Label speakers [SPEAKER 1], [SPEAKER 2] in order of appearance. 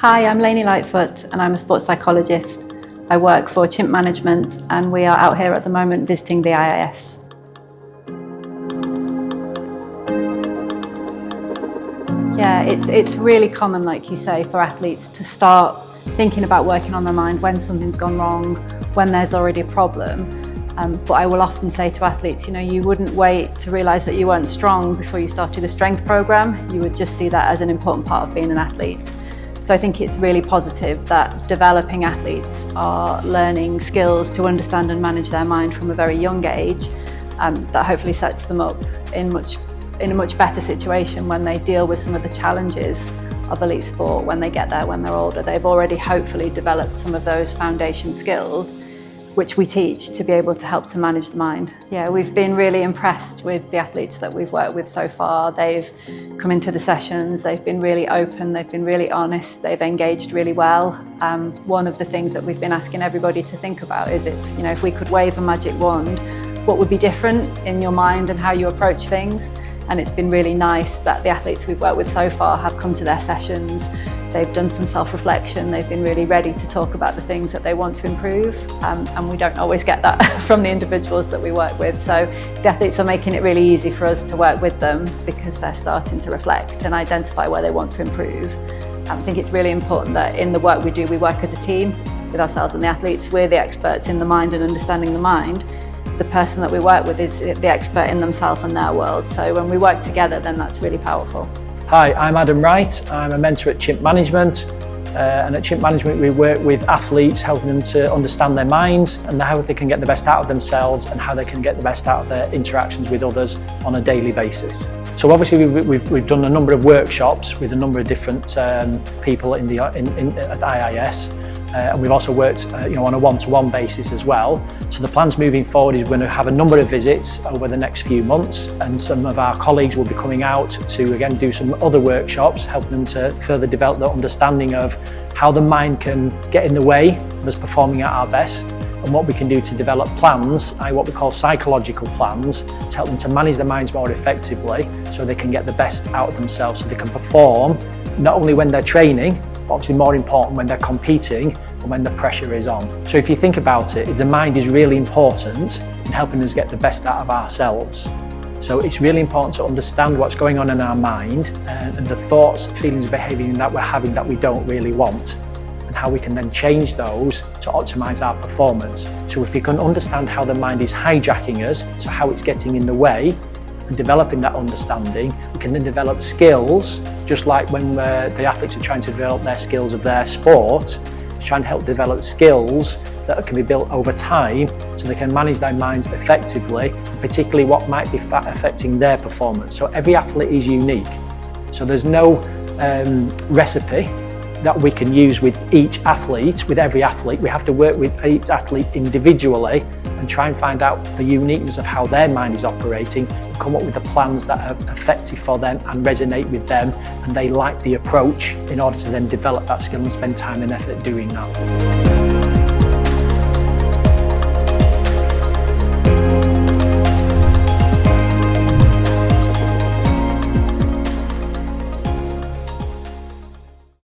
[SPEAKER 1] Hi, I'm Leonie Lightfoot and I'm a sports psychologist. I work for Chimp Management and we are out here at the moment visiting the IIS. Yeah, it's really common, like you say, for athletes to start thinking about working on their mind when something's gone wrong, when there's already a problem. But I will often say to athletes, you wouldn't wait to realise that you weren't strong before you started a strength programme. You would just see that as an important part of being an athlete. So I think it's really positive that developing athletes are learning skills to understand and manage their mind from a very young age. That hopefully sets them up in a much better situation when they deal with some of the challenges of elite sport when they get there, when they're older. They've already hopefully developed some of those foundation skills which we teach to be able to help to manage the mind. Yeah, we've been really impressed with the athletes that we've worked with so far. They've come into the sessions, they've been really open, they've been really honest, they've engaged really well. One of the things that we've been asking everybody to think about is if we could wave a magic wand, what would be different in your mind and how you approach things? And it's been really nice that the athletes we've worked with so far have come to their sessions, they've done some self-reflection, they've been really ready to talk about the things that they want to improve, and we don't always get that from the individuals that we work with. So the athletes are making it really easy for us to work with them because they're starting to reflect and identify where they want to improve. I think it's really important that in the work we do, we work as a team with ourselves and the athletes. We're the experts in the mind and understanding the mind. The person that we work with is the expert in themselves and their world. So when we work together, then that's really powerful.
[SPEAKER 2] Hi, I'm Wright. I'm a mentor at Chimp Management. And at Chimp Management, we work with athletes, helping them to understand their minds and how they can get the best out of themselves and how they can get the best out of their interactions with others on a daily basis. So obviously we've done a number of workshops with a number of different people at IIS. And we've also worked on a one-to-one basis as well. So the plans moving forward is we're going to have a number of visits over the next few months, and some of our colleagues will be coming out to again do some other workshops, helping them to further develop their understanding of how the mind can get in the way of us performing at our best, and what we can do to develop plans, what we call psychological plans, to help them to manage their minds more effectively so they can get the best out of themselves, so they can perform not only when they're training, but obviously more important when they're competing and when the pressure is on. So if you think about it, the mind is really important in helping us get the best out of ourselves. So it's really important to understand what's going on in our mind and the thoughts, feelings, behaviour that we're having that we don't really want, and how we can then change those to optimise our performance. So if we can understand how the mind is hijacking us, so how it's getting in the way, and developing that understanding, we can then develop skills, just like when the athletes are trying to develop their skills of their sport, it's trying to help develop skills that can be built over time so they can manage their minds effectively, particularly what might be affecting their performance. So every athlete is unique. So there's no recipe that we can use with each athlete, with every athlete. We have to work with each athlete individually and try and find out the uniqueness of how their mind is operating and come up with the plans that are effective for them and resonate with them, and they like the approach in order to then develop that skill and spend time and effort doing that.